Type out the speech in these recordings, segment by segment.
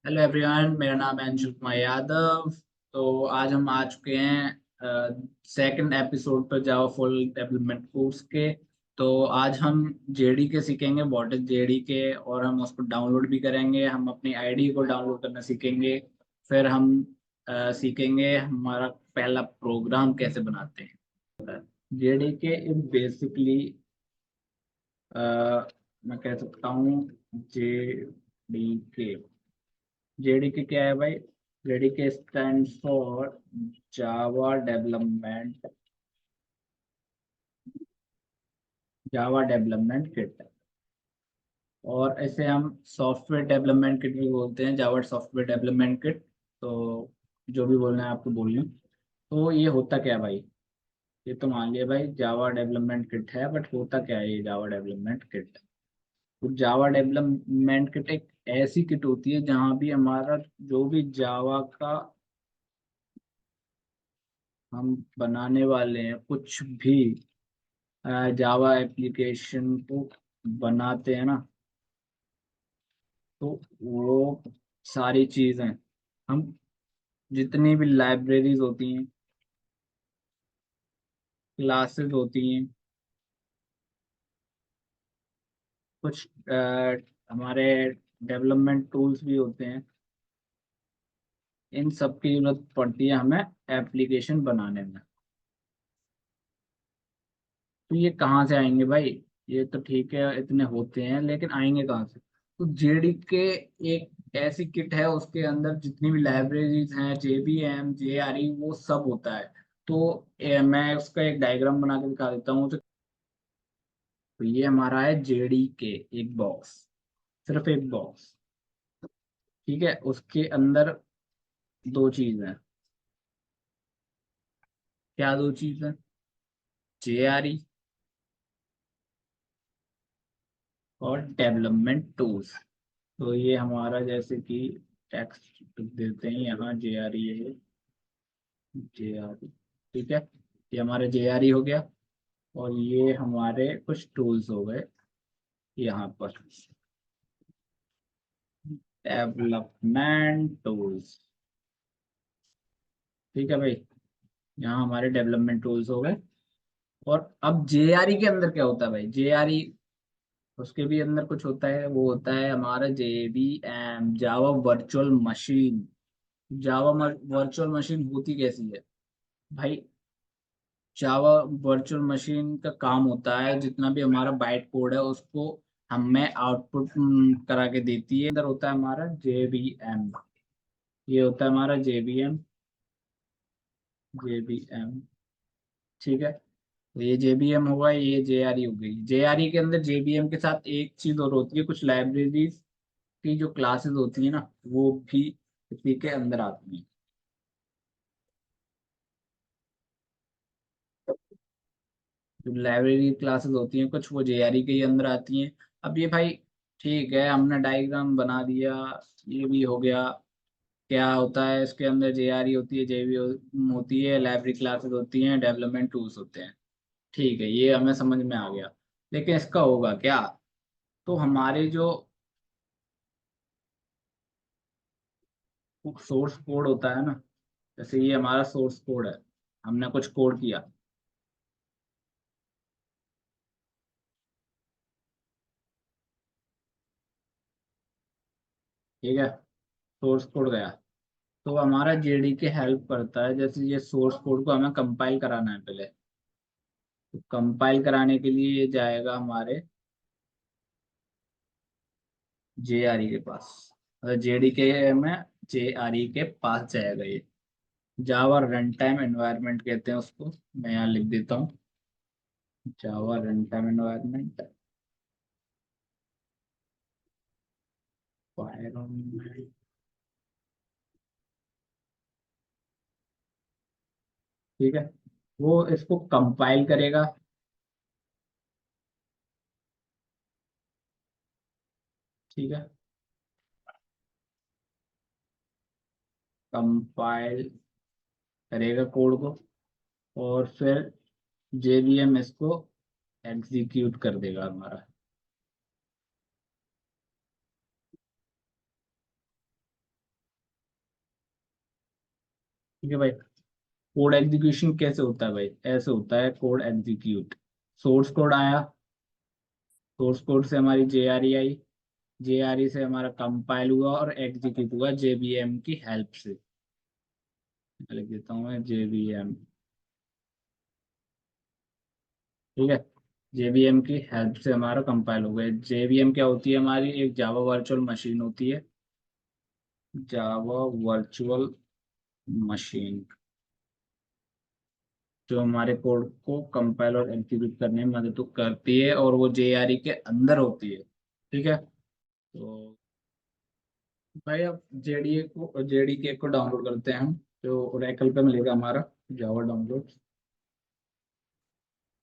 Hello everyone, मेरा नाम है अंशुल कुमार यादव। तो आज हम आ चुके हैं सेकंड एपिसोड पर जावा फुल डेवलपमेंट कोर्स के। तो आज हम जेडी के सीखेंगे, व्हाट इज जेडी के, और हम उसको डाउनलोड भी करेंगे। हम अपनी आईडी को डाउनलोड करना सीखेंगे। फिर हम सीखेंगे हमारा पहला प्रोग्राम कैसे बनाते हैं। जेडी के बेसिकली मैं कह सकता हूँ जेडी जेडीके क्या है भाई? JDK stand for Java development kit. और ऐसे हम सॉफ्टवेयर डेवलपमेंट किट भी बोलते हैं, जावा सॉफ्टवेयर डेवलपमेंट किट। तो जो भी बोलना है आपको बोलिए। तो ये होता क्या है भाई? ये तो मान लिया भाई जावा डेवलपमेंट किट है, बट होता क्या है ये जावा डेवलपमेंट किट? तो जावा डेवलपमेंट किट एक ऐसी किट होती है जहाँ भी हमारा जो भी जावा का हम बनाने वाले हैं, कुछ भी जावा एप्लीकेशन को बनाते हैं ना, तो वो सारी चीजें हम जितनी भी लाइब्रेरीज होती हैं, क्लासेस होती हैं, कुछ हमारे डेवलपमेंट टूल्स भी होते हैं, इन सब की जरूरत पड़ती है हमें एप्लीकेशन बनाने में। तो ये कहाँ से आएंगे भाई? ये तो ठीक है, इतने होते हैं, लेकिन आएंगे कहाँ से? तो जेडी के एक ऐसी किट है, उसके अंदर जितनी भी लाइब्रेरीज हैं, जेबीएम जेआरई, वो सब होता है। तो मैं उसका एक डायग्राम बना के दिखा देता हूँ। तो ये हमारा है जेडी के एक बॉक्स, सिर्फ एक बॉक्स। ठीक है, उसके अंदर दो चीज हैं। क्या दो चीज है? जेआरई और डेवलपमेंट टूल्स। तो ये हमारा जैसे कि टेक्स्ट देते हैं यहाँ, जेआरई है, जेआरई। ठीक है, ये हमारे जेआरई हो गया। और ये हमारे कुछ टूल्स हो गए यहाँ पर, डेवलपमेंट टूल्स। ठीक है भाई, यहाँ हमारे डेवलपमेंट टूल्स हो गए। और अब जेआरई के अंदर क्या होता है भाई? जेआरई उसके भी अंदर कुछ होता है, वो होता है हमारा JVM, Java virtual machine. Java virtual machine होती कैसी है भाई? जावा वर्चुअल मशीन का काम होता है, जितना भी हमारा बाइट कोड है उसको हमें आउटपुट करा के देती है। अंदर होता है हमारा जेवीएम, ये होता है हमारा जेवीएम, जेवीएम। ठीक है, तो ये जेबीएम होगा, ये जेआरई हो गई। जेआरई के अंदर जेबीएम के साथ एक चीज और होती है, कुछ लाइब्रेरीज की जो क्लासेस होती है ना, वो भी इसी के अंदर आती हैं। जो लाइब्रेरी क्लासेस होती हैं कुछ, वो जेआरई के ही अंदर आती हैं। अब ये भाई ठीक है, हमने डायग्राम बना दिया, ये भी हो गया। क्या होता है इसके अंदर? जेआरई होती है, जेबी होती है, लाइब्रेरी क्लासेस होती हैं, डेवलपमेंट टूल्स होते हैं। ठीक है, ये हमें समझ में आ गया। लेकिन इसका होगा क्या? तो हमारे जो सोर्स कोड होता है ना, जैसे ये हमारा सोर्स कोड है, हमने कुछ कोड किया। ठीक है, सोर्स कोड गया। तो हमारा जेडी के हेल्प करता है, जैसे ये सोर्स कोड को हमें कंपाइल कराना है पहले। तो कंपाइल कराने के लिए ये जाएगा हमारे जेआरई के पास, मतलब जेडी के में जेआरई के पास जाएगा ये। जावा रन टाइम एनवायरनमेंट कहते हैं उसको, मैं यहाँ लिख देता हूँ, जावा रन टाइम एनवायरनमेंट। ठीक है, वो इसको कंपाइल करेगा। ठीक है, कंपाइल करेगा कोड को, और फिर जेवीएम इसको एग्जीक्यूट कर देगा हमारा। ठीक है भाई। कोड एग्जीक्यूशन कैसे होता है भाई, ऐसे होता है कोड एग्जीक्यूट। सोर्स कोड आया, सोर्स कोड से हमारी जेआरई आई, जेआरई से हमारा कंपाइल हुआ और एग्जीक्यूट हुआ जेबीएम की हेल्प से। लिख देता हूँ मैं जेबीएम। ठीक है, जेबीएम की हेल्प से हमारा कंपाइल हो गया। जेबीएम क्या होती है, हमारी एक जावा वर्चुअल मशीन होती है, जावा वर्चुअल मशीन, जो हमारे कोड को कंपाइल और एग्जीक्यूट करने में मदद तो करती है, और वो जेआरई के अंदर होती है। ठीक है, तो भाई अब जेडीके को डाउनलोड करते हैं हम। जो ओरेकल पे मिलेगा हमारा जावा डाउनलोड,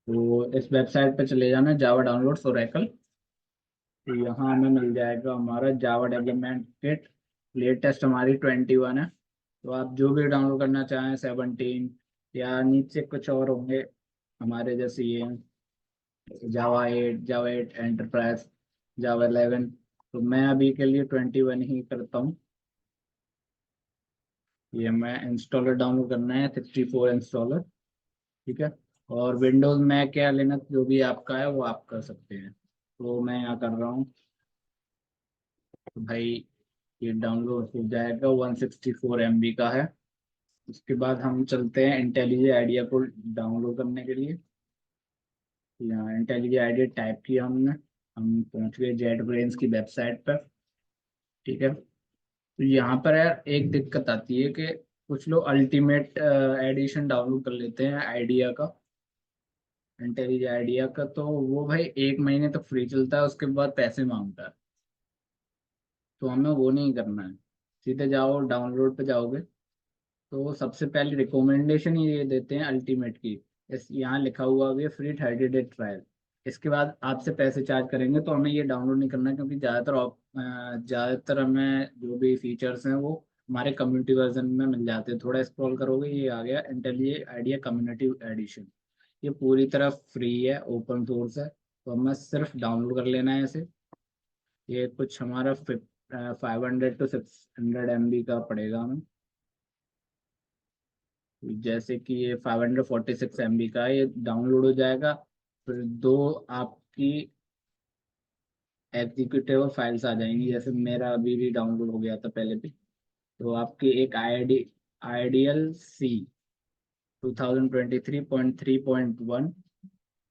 तो इस वेबसाइट पे चले जाना, जावा डाउनलोड्स ओरेकल। तो यहाँ हमें मिल जाएगा हमारा जावा डेवलपमेंट किट। लेटेस्ट हमारी 21 है, तो आप जो भी डाउनलोड करना चाहें, 17 या नीचे कुछ और होंगे हमारे जैसे ये जावा 8 एंटरप्राइज, जावा 11। तो मैं अभी के लिए 21 ही करता हूँ। ये मैं इंस्टॉलर डाउनलोड करना है, 64 इंस्टॉलर। ठीक है, और विंडोज मैक या लिनक्स जो भी आपका है वो आप कर सकते हैं। तो मैं यहाँ कर रहा हूँ। तो भाई ये डाउनलोड हो जाएगा, 164 MB का है। उसके बाद हम चलते हैं इंटेलिजे आइडिया को डाउनलोड करने के लिए। यहाँ इंटेलिजे आइडिया टाइप किया हमने, हम पहुंच गए जेट ब्रेन्स की वेबसाइट पर। ठीक है, तो यहाँ पर यार एक दिक्कत आती है कि कुछ लोग अल्टीमेट एडिशन डाउनलोड कर लेते हैं आइडिया का, इंटेलिजे आइडिया का। तो वो भाई 1 महीने तक फ्री चलता है, उसके बाद पैसे मांगता है। तो हमें वो नहीं करना है। सीधे जाओ डाउनलोड पे जाओगे, तो सबसे पहले रिकमेंडेशन ही ये देते हैं अल्टीमेट की। इस यहाँ लिखा हुआ भी है फ्री 30 डे ट्रायल। इसके बाद आपसे पैसे चार्ज करेंगे, तो हमें ये डाउनलोड नहीं करना, क्योंकि ज़्यादातर हमें जो भी फीचर्स हैं वो हमारे कम्युनिटी वर्जन में मिल जाते हैं। थोड़ा स्क्रॉल करोगे, ये आ गया इंटेलिजे आइडिया कम्युनिटी एडिशन। ये पूरी तरह फ्री है, ओपन सोर्स है, तो हमें सिर्फ डाउनलोड कर लेना है इसे। ये कुछ हमारा 500 to 600 MB का पड़ेगा हमें। जैसे कि ये 546 MB का है, ये डाउनलोड हो जाएगा। फिर दो आपकी एग्जीक्यूटेबल फाइल्स आ जाएंगी, जैसे मेरा अभी भी डाउनलोड हो गया था पहले भी। तो आपकी एक आइडियल सी 2023.3.1,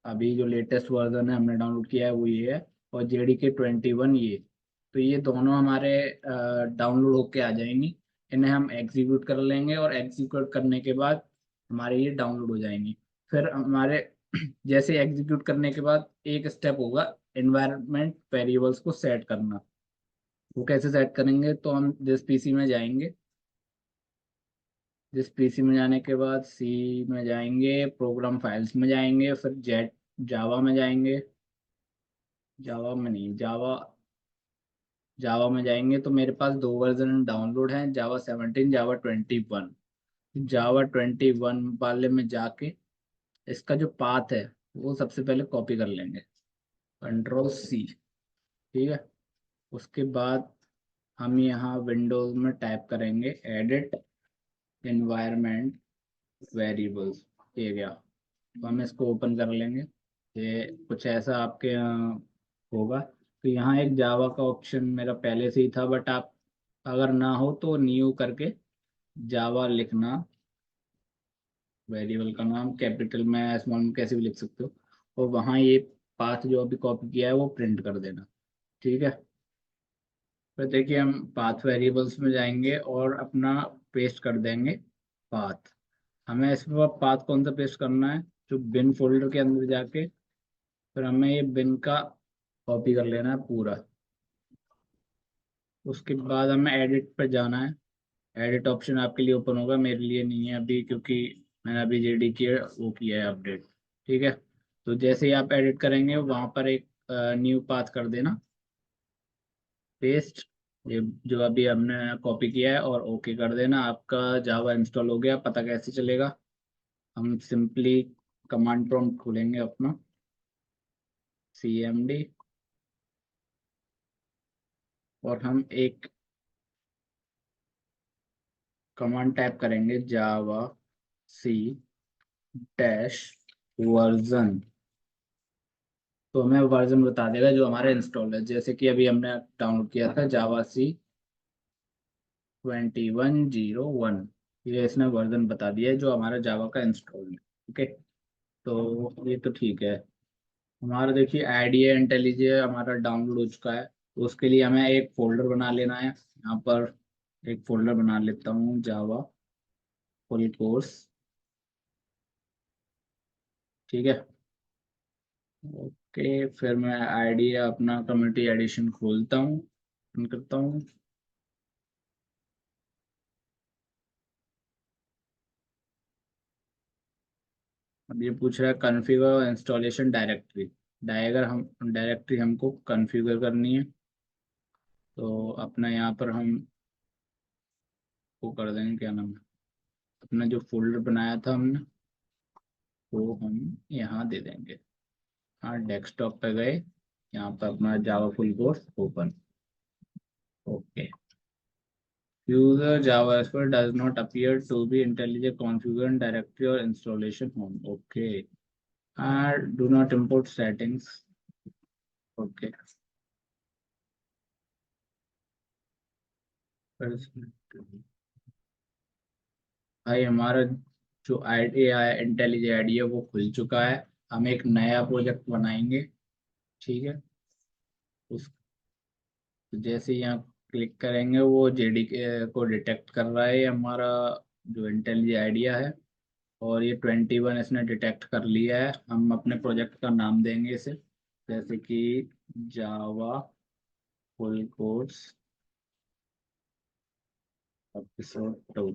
अभी जो लेटेस्ट वर्जन है हमने डाउनलोड किया है वो ये है। और जेडीके 21 ये। तो ये दोनों हमारे डाउनलोड होके आ जाएंगी। इन्हें हम एग्जीक्यूट कर लेंगे, और एग्जीक्यूट करने के बाद हमारे ये डाउनलोड हो जाएंगी। फिर हमारे जैसे एग्जीक्यूट करने के बाद एक स्टेप होगा एनवायरनमेंट वेरिएबल्स को सेट करना। वो कैसे सेट करेंगे, तो हम जिस पीसी में जाएंगे, जिस पीसी में जाने के बाद सी में जाएंगे, प्रोग्राम फाइल्स में जाएंगे, फिर जेट जावा में जाएंगे, जावा में नहीं, जावा जावा में जाएंगे। तो मेरे पास दो वर्जन डाउनलोड हैं, जावा 17, जावा 21। जावा 21 वाले में जाके इसका जो पाथ है वो सबसे पहले कॉपी कर लेंगे, Ctrl+C। ठीक है, उसके बाद हम यहाँ विंडोज में टाइप करेंगे एडिट एनवायरनमेंट वेरिएबल्स। ये गया, तो हम इसको ओपन कर लेंगे। ये कुछ ऐसा आपके यहाँ होगा। तो यहाँ एक जावा का ऑप्शन मेरा पहले से ही था, बट आप अगर ना हो तो न्यू करके जावा लिखना, वेरिएबल का नाम कैपिटल में स्मॉल में कैसे भी लिख सकते हो, और वहाँ ये पाथ जो अभी कॉपी किया है वो प्रिंट कर देना। ठीक है, फिर देखिए हम पाथ वेरिएबल्स में जाएंगे और अपना पेस्ट कर देंगे पाथ। हमें इसमें पाथ कौन सा पेस्ट करना है, जो बिन फोल्डर के अंदर जाके फिर हमें ये बिन का कॉपी कर लेना है पूरा। उसके बाद हमें एडिट पर जाना है। एडिट ऑप्शन आपके लिए ओपन होगा, मेरे लिए नहीं है अभी, क्योंकि मैंने अभी जेडी की वो किया है अपडेट। ठीक है, तो जैसे ही आप एडिट करेंगे वहां पर एक न्यू पाथ कर देना, पेस्ट, ये जो अभी हमने कॉपी किया है, और ओके कर देना। आपका जावा इंस्टॉल हो गया। पता कैसे चलेगा, हम सिंपली कमांड प्रॉम्प्ट खोलेंगे अपना, cmd, और हम एक कमांड टाइप करेंगे जावा सी डैश वर्जन, तो हमें वर्जन बता देगा जो हमारा इंस्टॉल है। जैसे कि अभी हमने डाउनलोड किया था जावा सी 2101, ये इसने वर्जन बता दिया है जो हमारा जावा का इंस्टॉल है। ओके, तो ये तो ठीक है। हमारा देखिए आईडिया इंटेलिजे हमारा डाउनलोड हो चुका है, तो उसके लिए हमें एक फोल्डर बना लेना है। यहाँ पर एक फोल्डर बना लेता हूँ जावा फुल कोर्स, ठीक है। ओके, फिर मैं आईडिया अपना कम्युनिटी एडिशन खोलता हूँ, ओपन करता हूँ। अब ये पूछ रहा है कॉन्फ़िगर इंस्टॉलेशन डायरेक्टरी, डायरेक्टरी हमको कॉन्फ़िगर करनी है। तो अपना यहाँ पर हम वो कर देंगे, क्या नाम है, अपना जो फोल्डर बनाया था हमने वो हम यहाँ दे देंगे। हाँ, डेस्कटॉप पे गए, यहाँ पर अपना जावा full course open. Okay, user JavaScript does not appear to be IntelliJ configured directory or installation home. Okay, do not import settings. Okay, भाई हमारा जो आईडिया है इंटेलिजेंट आईडिया वो खुल चुका है। हम एक नया प्रोजेक्ट बनाएंगे, ठीक है। उस जैसे ही यहाँ क्लिक करेंगे वो जेडी को डिटेक्ट कर रहा है, ये हमारा जो इंटेलिजेंट आइडिया है। और ये 21 इसने डिटेक्ट कर लिया है। हम अपने प्रोजेक्ट का नाम देंगे इसे, जैसे कि जावा फुल कोर्स एपिसोड 2,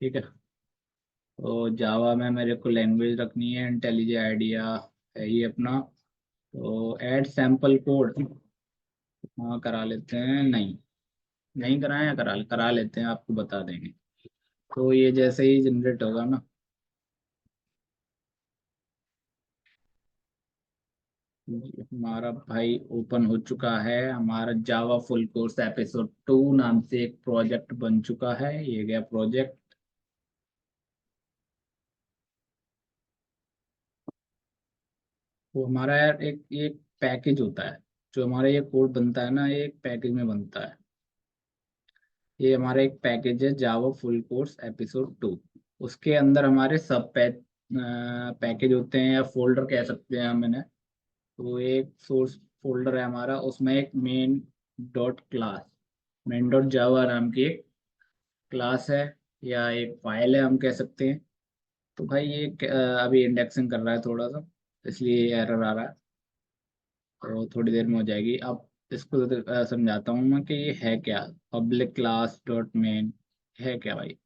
ठीक है। तो जावा में मेरे को लैंग्वेज रखनी है इंटेलिजेंट आइडिया है ही अपना। तो ऐड सैम्पल कोड, हाँ करा लेते हैं। नहीं, नहीं कराएं या करा लेते हैं, आपको बता देंगे। तो ये जैसे ही जनरेट होगा ना, जी, हमारा भाई ओपन हो चुका है। हमारा जावा फुल कोर्स एपिसोड 2 नाम से एक प्रोजेक्ट बन चुका है। ये गया प्रोजेक्ट। वो हमारा यार एक पैकेज होता है, जो हमारा ये कोड बनता है ना, ये एक पैकेज में बनता है। ये हमारा एक पैकेज है जावा फुल कोर्स एपिसोड 2। उसके अंदर हमारे सब पैकेज होते हैं या फोल्डर कह सकते हैं हम इन्हें। तो एक सोर्स फोल्डर है हमारा, उसमें एक मेन डॉट जावा नाम की एक क्लास है या एक फाइल है हम कह सकते हैं। तो भाई ये अभी इंडेक्सिंग कर रहा है थोड़ा सा, इसलिए एरर आ रहा है। तो थोड़ी देर में हो जाएगी। अब इसको समझाता हूँ मैं कि ये है क्या। पब्लिक क्लास डॉट मेन है क्या भाई?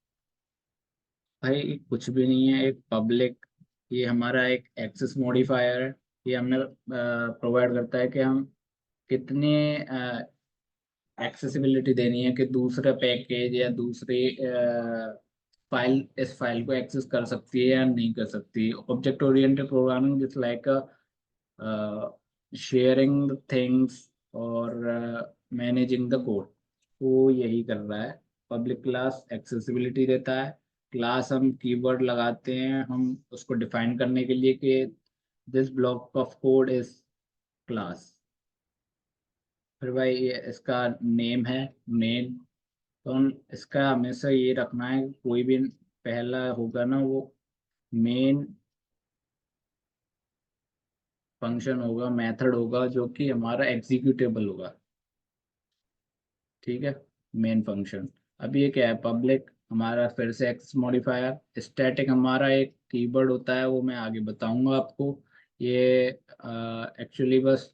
भाई ये कुछ भी नहीं है। एक पब्लिक, ये हमारा एक एक्सेस मॉडिफायर है। ये हमने प्रोवाइड करता है कि हम कितने एक्सेसिबिलिटी देनी है, कि दूसरा पैकेज या दूसरी फाइल इस फाइल को एक्सेस कर सकती है या नहीं कर सकती। Object oriented programming is like sharing the things और मैनेजिंग द कोड, वो यही कर रहा है। पब्लिक क्लास एक्सेसिबिलिटी देता है। क्लास हम कीवर्ड लगाते हैं हम उसको डिफाइन करने के लिए कि this block of code is class. फिर भाई ये इसका नेम है मेन। तो हम इसका हमेशा ये रखना है कि कोई भी पहला होगा ना वो मेन फंक्शन होगा, मेथड होगा जो कि हमारा एग्जीक्यूटेबल होगा, ठीक है। Main function. अब ये क्या है, पब्लिक हमारा फिर से एक्स मॉडिफायर। स्टैटिक हमारा एक कीवर्ड होता है, वो मैं आगे बताऊंगा आपको। ये एक्चुअली बस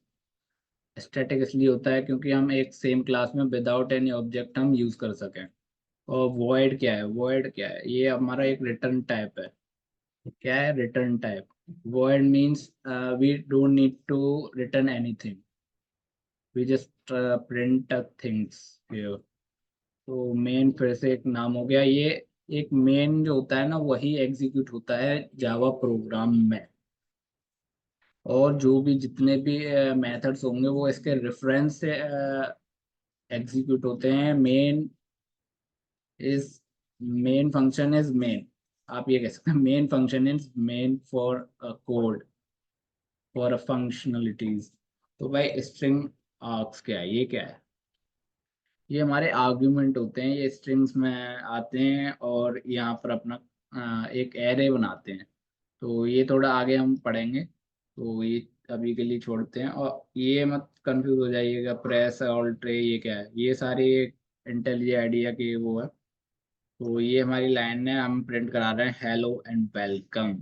स्टैटिक इसलिए होता है क्योंकि हम एक सेम क्लास में विदाउट एनी ऑब्जेक्ट हम यूज कर सकें। और वॉइड क्या है, वॉइड क्या है, ये हमारा एक रिटर्न टाइप है। क्या है, return type. Void means we don't need to return anything, we just print things here. तो मेन फिर से एक नाम हो गया ये। एक मेन जो होता है ना वही एग्जीक्यूट होता है जावा प्रोग्राम में। और जो भी जितने भी मेथड्स होंगे वो इसके रेफरेंस से एग्जीक्यूट होते हैं। Main is main function is main, आप ये कह सकते हैं main function is main for a code for a functionalities. तो भाई स्ट्रिंग आर्ग्स क्या है, ये क्या है? ये हमारे आर्ग्यूमेंट होते हैं, ये स्ट्रिंग्स में आते हैं और यहाँ पर अपना एक एरे बनाते हैं। तो ये थोड़ा आगे हम पढ़ेंगे, तो ये अभी के लिए छोड़ते हैं। और ये मत कंफ्यूज हो जाइएगा, प्रेस ऑल्ट ये क्या है, ये सारे इंटेलिजेंट आइडिया के वो है। तो ये हमारी लाइन है, हम प्रिंट करा रहे हैं हेलो एंड वेलकम।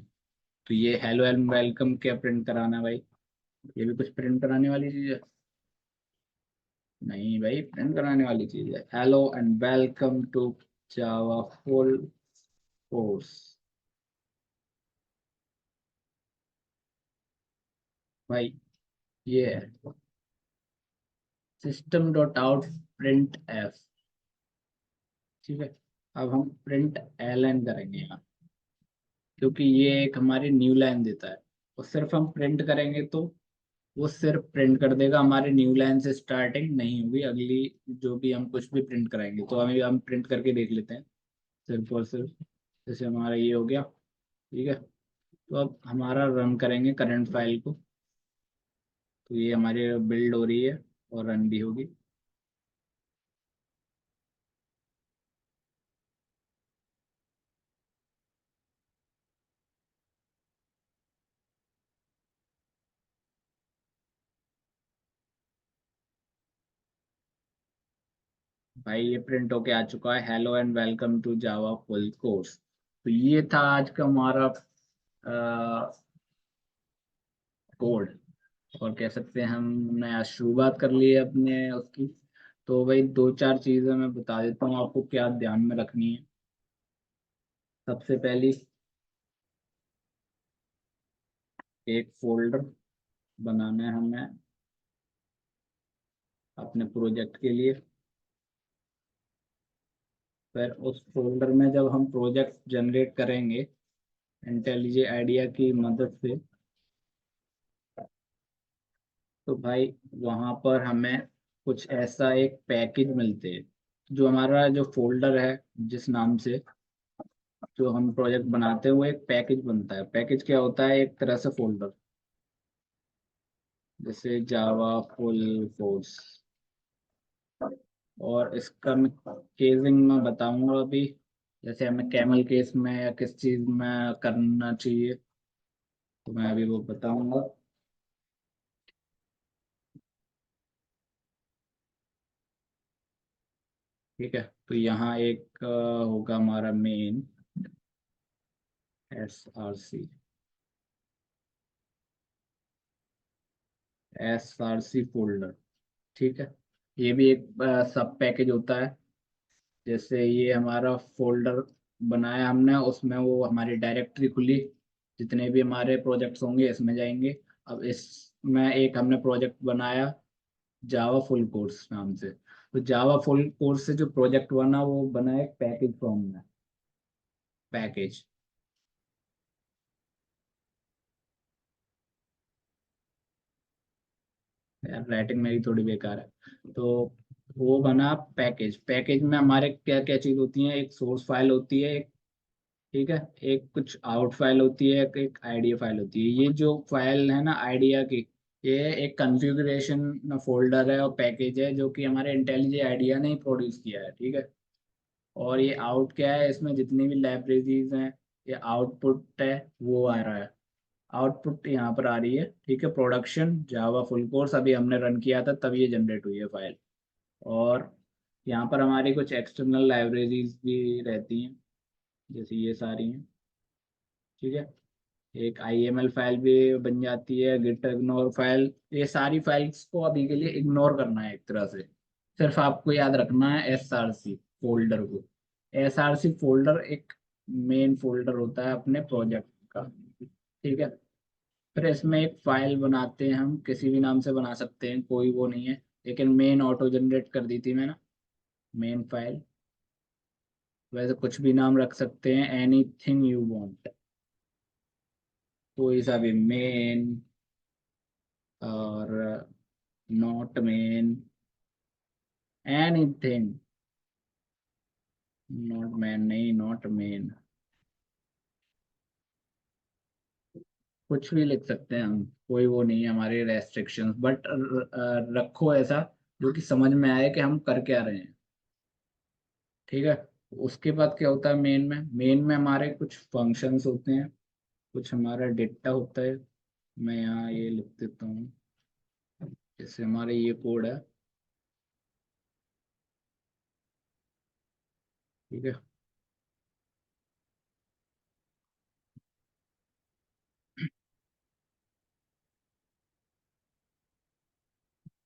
तो ये हेलो एंड वेलकम क्या प्रिंट कराना है भाई? ये भी कुछ प्रिंट कराने वाली चीज है? नहीं भाई, प्रिंट कराने वाली चीज है। Hello and welcome to Java full course. भाई ये है system dot out printf. ठीक है, अब हम प्रिंट एल एन करेंगे यहाँ, क्योंकि ये एक हमारी न्यू लाइन देता है। और सिर्फ हम प्रिंट करेंगे तो वो सिर्फ प्रिंट कर देगा, हमारे न्यू लाइन से स्टार्टिंग नहीं होगी अगली, जो भी हम कुछ भी प्रिंट कराएंगे। तो हमें हम प्रिंट करके देख लेते हैं सिर्फ और सिर्फ। जैसे हमारा ये हो गया, ठीक है। तो अब हमारा रन करेंगे करंट फाइल को, तो ये हमारी बिल्ड हो रही है और रन भी होगी। भाई ये प्रिंट होके आ चुका है, hello and welcome to Java full course. तो ये था आज का हमारा कोड, और कह सकते हैं हमने आज शुरुआत कर ली है अपने उसकी। तो भाई दो चार चीजें मैं बता देता हूँ आपको क्या ध्यान में रखनी है। सबसे पहली, एक फोल्डर बनाना है हमें अपने प्रोजेक्ट के लिए। फिर उस फोल्डर में जब हम प्रोजेक्ट जनरेट करेंगे इंटेलिजेंट आइडिया की मदद से, तो भाई वहाँ पर हमें कुछ ऐसा एक पैकेज मिलते हैं। जो हमारा जो फोल्डर है, जिस नाम से जो हम प्रोजेक्ट बनाते हैं, वो एक पैकेज बनता है। पैकेज क्या होता है? एक तरह से फोल्डर, जैसे जावा फुल कोर्स। और इसका मैं केसिंग में बताऊंगा अभी, जैसे हमें कैमल केस में या किस चीज में करना चाहिए, तो मैं अभी वो बताऊंगा। ठीक है, तो यहाँ एक होगा हमारा मेन SRC, SRC फोल्डर। ठीक है, ये भी एक सब पैकेज होता है। जैसे ये हमारा फोल्डर बनाया हमने, उसमें वो हमारी डायरेक्टरी खुली, जितने भी हमारे प्रोजेक्ट्स होंगे इसमें जाएंगे। अब इसमें एक हमने प्रोजेक्ट बनाया जावा फुल कोर्स नाम से। तो जावा फुल कोर्स से जो प्रोजेक्ट बना वो बना एक पैकेज फॉर्म में, पैकेज। यार राइटिंग मेरी थोड़ी बेकार है। तो वो बना पैकेज। पैकेज में हमारे क्या क्या चीज होती है? एक सोर्स फाइल होती है, एक, ठीक है, एक कुछ आउट फाइल होती है, एक आइडिया फाइल होती है। ये जो फाइल है ना आइडिया की, ये एक कॉन्फ़िगरेशन फोल्डर है और पैकेज है, जो कि हमारे इंटेलिजेंट आइडिया ने ही प्रोड्यूस किया है। ठीक है, और ये आउट क्या है? इसमें जितनी भी लाइब्रेरीज हैं, ये आउटपुट है वो आ रहा है। आउटपुट यहाँ पर आ रही है, ठीक है। प्रोडक्शन जावा फुल कोर्स अभी हमने रन किया था तब ये जनरेट हुई है फाइल। और यहाँ पर हमारी कुछ एक्सटर्नल लाइब्रेरीज भी रहती हैं, जैसे ये सारी हैं। ठीक है, एक IML फाइल भी बन जाती है, गिट इग्नोर फाइल। ये सारी फाइल्स को अभी के लिए इग्नोर करना है एक तरह से। सिर्फ आपको याद रखना है SRC फोल्डर को। SRC फोल्डर एक मेन फोल्डर होता है अपने प्रोजेक्ट का। ठीक है, फिर इसमें एक फाइल बनाते हैं हम, किसी भी नाम से बना सकते हैं, कोई वो नहीं है। लेकिन मेन ऑटो जनरेट कर दी थी मैंने, मेन फाइल। वैसे कुछ भी नाम रख सकते हैं, एनीथिंग यू वांट, कोई सा भी, मेन और not main, anything. Not man नहीं, नॉट मेन, कुछ भी लिख सकते हैं हम, कोई वो नहीं है हमारी रेस्ट्रिक्शंस, बट रखो ऐसा जो कि समझ में आए कि हम कर क्या रहे हैं। ठीक है। उसके बाद क्या होता है मेन में हमारे कुछ फंक्शंस होते हैं, कुछ हमारा डेटा होता है। मैं यहाँ ये लिख देता हूँ, जैसे हमारे ये कोड है। ठीक है।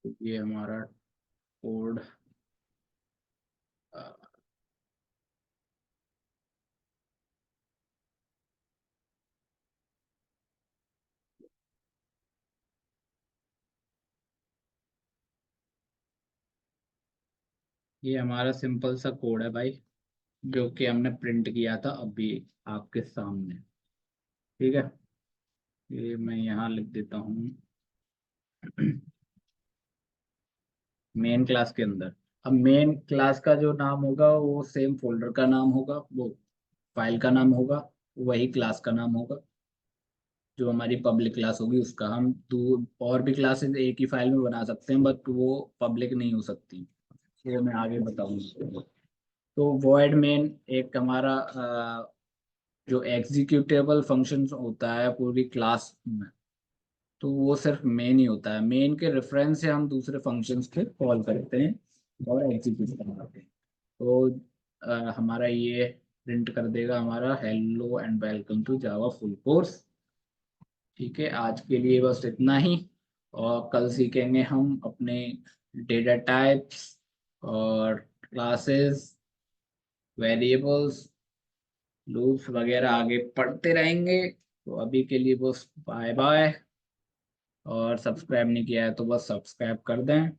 तो ये हमारा कोड, ये हमारा सिंपल सा कोड है भाई, जो कि हमने प्रिंट किया था अभी आपके सामने। ठीक है। ये मैं यहाँ लिख देता हूँ मेन क्लास के अंदर। अब मेन क्लास का जो नाम होगा वो सेम फोल्डर का नाम होगा, वो फाइल का नाम होगा, वही क्लास का नाम होगा। जो हमारी पब्लिक क्लास होगी उसका, हम दो और भी क्लासेस एक ही फाइल में बना सकते हैं, बट वो पब्लिक नहीं हो सकती, वो मैं आगे बताऊंगा। तो वॉइड मेन एक हमारा जो एग्जीक्यूटेबल फंक्शन होता है पूरी क्लास में, तो वो सिर्फ मेन ही होता है। मेन के रेफरेंस से हम दूसरे फंक्शंस पे कॉल करते हैं और एग्जीक्यूट करते हैं। तो हमारा ये प्रिंट कर देगा हमारा hello and welcome to Java full course. ठीक है, आज के लिए बस इतना ही, और कल सीखेंगे हम अपने डेटा टाइप्स और क्लासेस, वेरिएबल्स, लूप्स वगैरह आगे पढ़ते रहेंगे। तो अभी के लिए बस बाय बाय, और सब्सक्राइब नहीं किया है तो बस सब्सक्राइब कर दें।